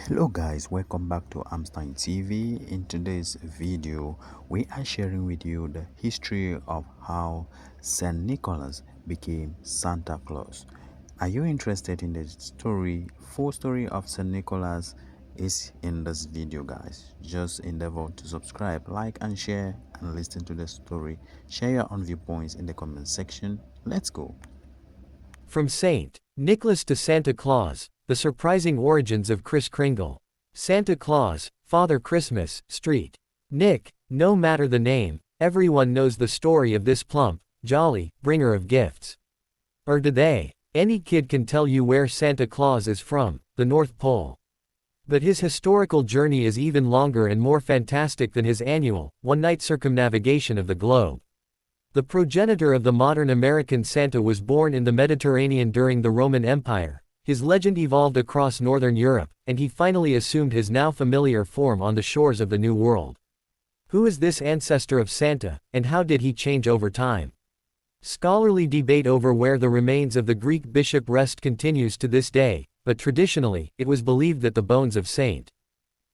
Hello guys, welcome back to Amstein TV. In today's video, we are sharing with you the history of how Saint Nicholas became Santa Claus. Are you interested in the story? Full story of Saint Nicholas is in this video guys. Just endeavor to subscribe, like and share and listen to the story. Share your own viewpoints in the comment section. Let's go. From St. Nicholas to Santa Claus, the surprising origins of Kris Kringle. Santa Claus, Father Christmas, Street. Nick, no matter the name, everyone knows the story of this plump, jolly, bringer of gifts. Or do they? Any kid can tell you where Santa Claus is from, the North Pole. But his historical journey is even longer and more fantastic than his annual, one-night circumnavigation of the globe. The progenitor of the modern American Santa was born in the Mediterranean during the Roman Empire. His legend evolved across northern Europe, and he finally assumed his now familiar form on the shores of the New World. Who is this ancestor of Santa, and how did he change over time? Scholarly debate over where the remains of the Greek bishop rest continues to this day, but traditionally, it was believed that the bones of St.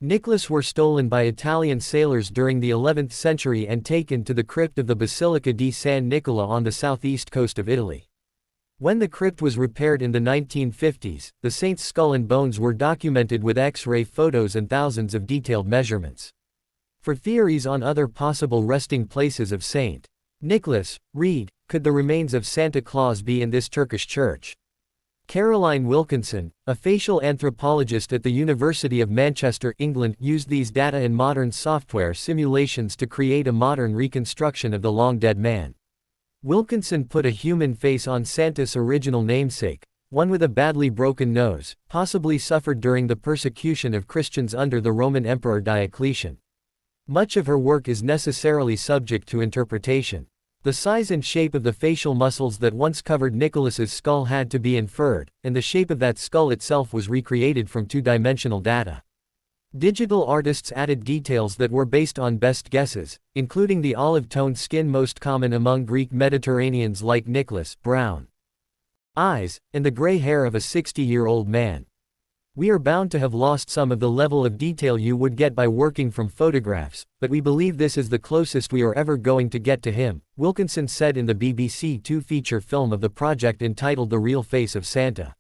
Nicholas were stolen by Italian sailors during the 11th century and taken to the crypt of the Basilica di San Nicola on the southeast coast of Italy. When the crypt was repaired in the 1950s, the saint's skull and bones were documented with X-ray photos and thousands of detailed measurements. For theories on other possible resting places of St. Nicholas, read, could the remains of Santa Claus be in this Turkish church? Caroline Wilkinson, a facial anthropologist at the University of Manchester, England, used these data and modern software simulations to create a modern reconstruction of the long-dead man. Wilkinson put a human face on Santa's original namesake, one with a badly broken nose, possibly suffered during the persecution of Christians under the Roman Emperor Diocletian. Much of her work is necessarily subject to interpretation. The size and shape of the facial muscles that once covered Nicholas's skull had to be inferred, and the shape of that skull itself was recreated from two-dimensional data. Digital artists added details that were based on best guesses, including the olive-toned skin most common among Greek Mediterraneans like Nicholas, brown eyes, and the gray hair of a 60-year-old man. We are bound to have lost some of the level of detail you would get by working from photographs, but we believe this is the closest we are ever going to get to him, Wilkinson said in the BBC Two feature film of the project entitled The Real Face of Santa.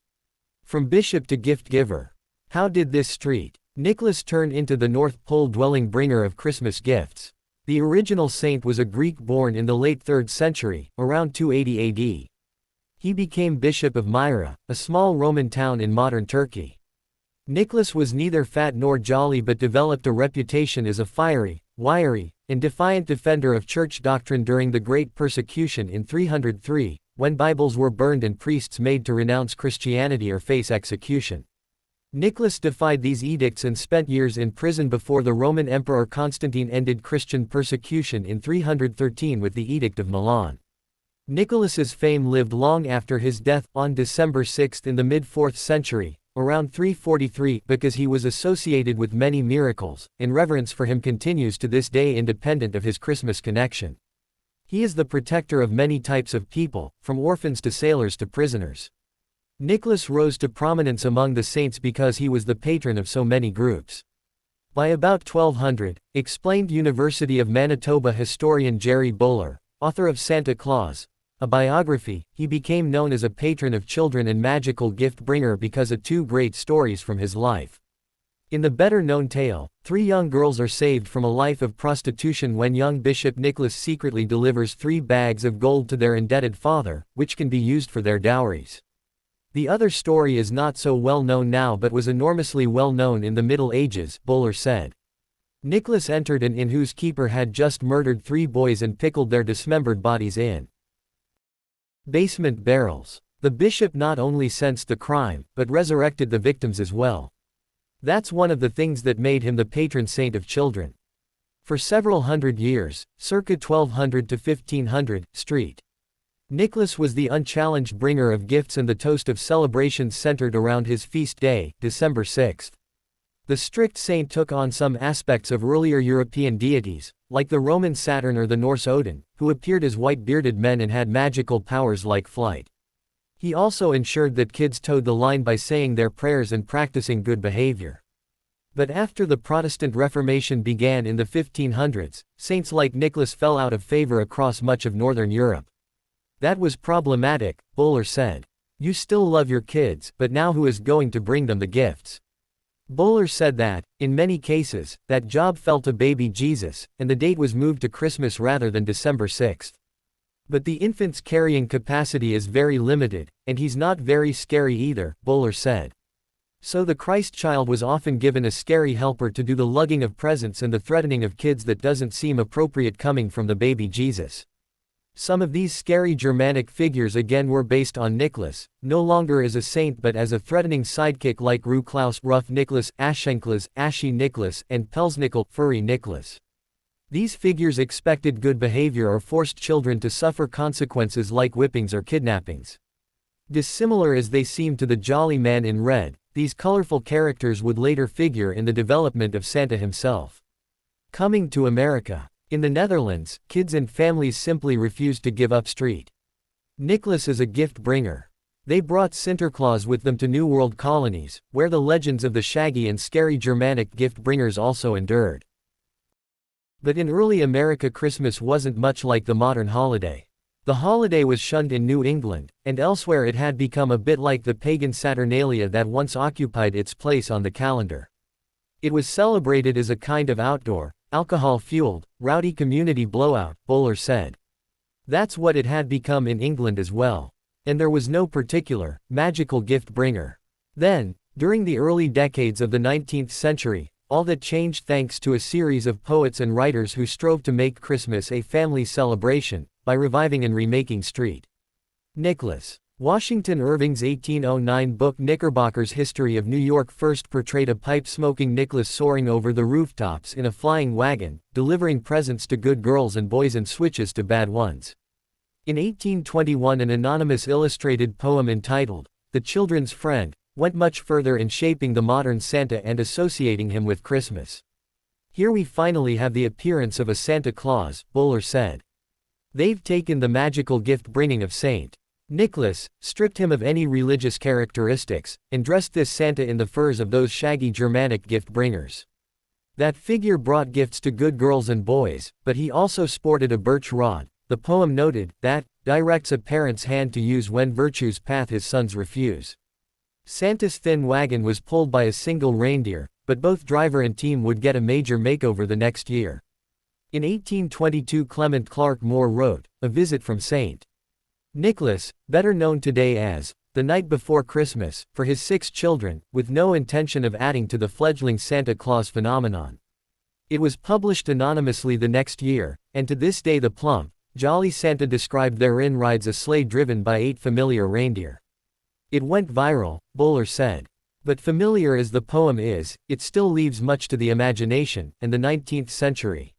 From bishop to gift giver. How did this Street Nicholas turn into the North Pole dwelling bringer of Christmas gifts? The original saint was a Greek born in the late 3rd century, around 280 AD. He became bishop of Myra, a small Roman town in modern Turkey. Nicholas was neither fat nor jolly but developed a reputation as a fiery, wiry, and defiant defender of church doctrine during the Great Persecution in 303, when Bibles were burned and priests made to renounce Christianity or face execution. Nicholas defied these edicts and spent years in prison before the Roman Emperor Constantine ended Christian persecution in 313 with the Edict of Milan. Nicholas's fame lived long after his death, on December 6 in the mid-4th century, around 343, because he was associated with many miracles, and reverence for him continues to this day independent of his Christmas connection. He is the protector of many types of people, from orphans to sailors to prisoners. Nicholas rose to prominence among the saints because he was the patron of so many groups. By about 1200, explained University of Manitoba historian Jerry Bowler, author of Santa Claus, a biography, he became known as a patron of children and magical gift bringer because of two great stories from his life. In the better-known tale, 3 young girls are saved from a life of prostitution when young Bishop Nicholas secretly delivers 3 bags of gold to their indebted father, which can be used for their dowries. The other story is not so well known now but was enormously well known in the Middle Ages, Bowler said. Nicholas entered an inn whose keeper had just murdered 3 boys and pickled their dismembered bodies in basement barrels. The bishop not only sensed the crime, but resurrected the victims as well. That's one of the things that made him the patron saint of children. For several hundred years, circa 1200 to 1500, St. Nicholas was the unchallenged bringer of gifts and the toast of celebrations centered around his feast day, December 6. The strict saint took on some aspects of earlier European deities, like the Roman Saturn or the Norse Odin, who appeared as white-bearded men and had magical powers like flight. He also ensured that kids towed the line by saying their prayers and practicing good behavior. But after the Protestant Reformation began in the 1500s, saints like Nicholas fell out of favor across much of Northern Europe. That was problematic, Bowler said. You still love your kids, but now who is going to bring them the gifts? Bowler said that, in many cases, that job fell to baby Jesus, and the date was moved to Christmas rather than December 6th. But the infant's carrying capacity is very limited, and he's not very scary either, Bowler said. So the Christ child was often given a scary helper to do the lugging of presents and the threatening of kids that doesn't seem appropriate coming from the baby Jesus. Some of these scary Germanic figures again were based on Nicholas, no longer as a saint but as a threatening sidekick like Ruklaus, Rough Nicholas, Ashenklas, Ashy Nicholas, and Pelsnickel, Furry Nicholas. These figures expected good behavior or forced children to suffer consequences like whippings or kidnappings. Dissimilar as they seem to the Jolly Man in Red, these colorful characters would later figure in the development of Santa himself. Coming to America. In the Netherlands, kids and families simply refused to give up St. Nicholas as a gift bringer. They brought Sinterklaas with them to New World colonies, where the legends of the shaggy and scary Germanic gift bringers also endured. But in early America, Christmas wasn't much like the modern holiday. The holiday was shunned in New England, and elsewhere it had become a bit like the pagan Saturnalia that once occupied its place on the calendar. It was celebrated as a kind of outdoor, alcohol-fueled, rowdy community blowout, Bowler said. That's what it had become in England as well. And there was no particular, magical gift bringer. Then, during the early decades of the 19th century, all that changed thanks to a series of poets and writers who strove to make Christmas a family celebration, by reviving and remaking St. Nicholas. Washington Irving's 1809 book Knickerbocker's History of New York first portrayed a pipe-smoking Nicholas soaring over the rooftops in a flying wagon, delivering presents to good girls and boys and switches to bad ones. In 1821, an anonymous illustrated poem entitled, The Children's Friend, went much further in shaping the modern Santa and associating him with Christmas. Here we finally have the appearance of a Santa Claus, Bowler said. They've taken the magical gift-bringing of St. Nicholas, stripped him of any religious characteristics, and dressed this Santa in the furs of those shaggy Germanic gift-bringers. That figure brought gifts to good girls and boys, but he also sported a birch rod, the poem noted, that directs a parent's hand to use when virtue's path his sons refuse. Santa's thin wagon was pulled by a single reindeer, but both driver and team would get a major makeover the next year. In 1822, Clement Clark Moore wrote, A Visit from St. Nicholas, better known today as The Night Before Christmas, for his 6 children, with no intention of adding to the fledgling Santa Claus phenomenon. It was published anonymously the next year, and to this day the plump, jolly Santa described therein rides a sleigh driven by 8 familiar reindeer. It went viral, Bowler said. But familiar as the poem is, it still leaves much to the imagination, and the 19th century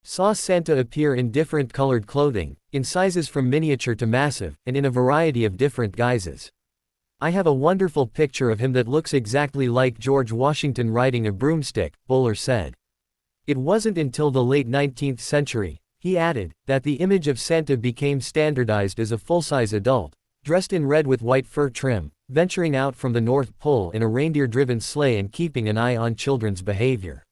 saw Santa appear in different colored clothing, in sizes from miniature to massive, and in a variety of different guises. I have a wonderful picture of him that looks exactly like George Washington riding a broomstick, Bowler said. It wasn't until the late 19th century, he added, that the image of Santa became standardized as a full-size adult, dressed in red with white fur trim, venturing out from the North Pole in a reindeer-driven sleigh and keeping an eye on children's behavior.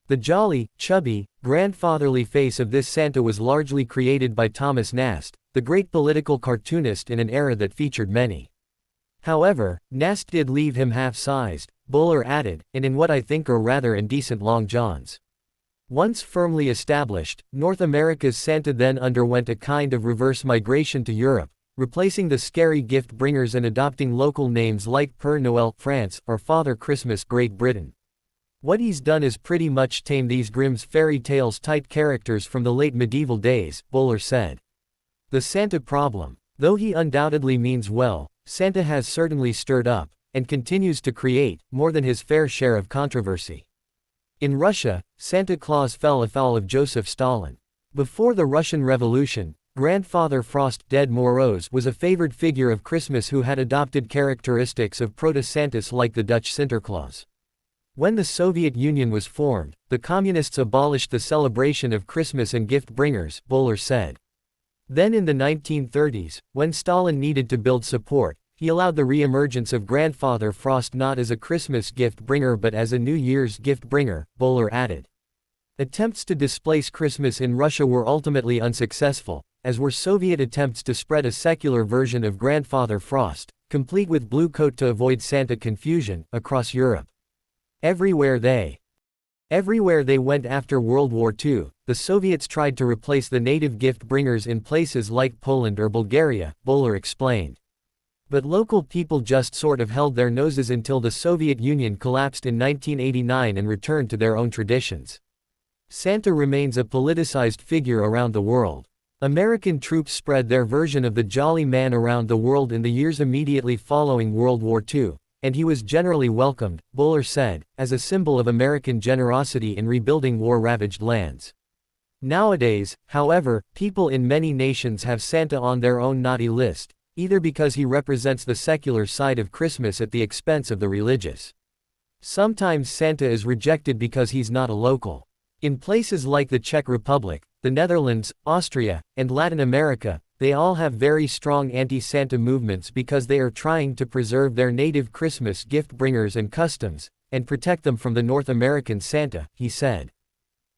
The jolly, chubby, grandfatherly face of this Santa was largely created by Thomas Nast, the great political cartoonist in an era that featured many. However, Nast did leave him half-sized, Bowler added, and in what I think are rather indecent long johns. Once firmly established, North America's Santa then underwent a kind of reverse migration to Europe, replacing the scary gift bringers and adopting local names like Père Noël, France, or Father Christmas, Great Britain. What he's done is pretty much tame these Grimm's fairy tales type characters from the late medieval days, Bowler said. The Santa problem. Though he undoubtedly means well, Santa has certainly stirred up, and continues to create, more than his fair share of controversy. In Russia, Santa Claus fell afoul of Joseph Stalin. Before the Russian Revolution, Grandfather Frost, Dead Moroz, was a favored figure of Christmas who had adopted characteristics of Proto-Santas like the Dutch Sinterklaas. When the Soviet Union was formed, the communists abolished the celebration of Christmas and gift bringers, Bowler said. Then in the 1930s, when Stalin needed to build support, He allowed the re-emergence of Grandfather Frost not as a Christmas gift bringer but as a New Year's gift bringer, Bowler added. Attempts to displace Christmas in Russia were ultimately unsuccessful, as were Soviet attempts to spread a secular version of Grandfather Frost, complete with blue coat to avoid Santa confusion, across Europe. Everywhere they went after World War II, the Soviets tried to replace the native gift bringers in places like Poland or Bulgaria, Bowler explained. But local people just sort of held their noses until the Soviet Union collapsed in 1989 and returned to their own traditions. Santa remains a politicized figure around the world. American troops spread their version of the Jolly Man around the world in the years immediately following World War II, and he was generally welcomed, Bowler said, as a symbol of American generosity in rebuilding war-ravaged lands. Nowadays, however, people in many nations have Santa on their own naughty list, either because he represents the secular side of Christmas at the expense of the religious. Sometimes Santa is rejected because he's not a local. In places like the Czech Republic, the Netherlands, Austria, and Latin America, they all have very strong anti-Santa movements because they are trying to preserve their native Christmas gift bringers and customs, and protect them from the North American Santa, he said.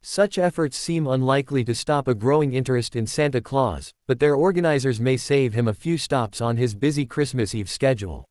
Such efforts seem unlikely to stop a growing interest in Santa Claus, but their organizers may save him a few stops on his busy Christmas Eve schedule.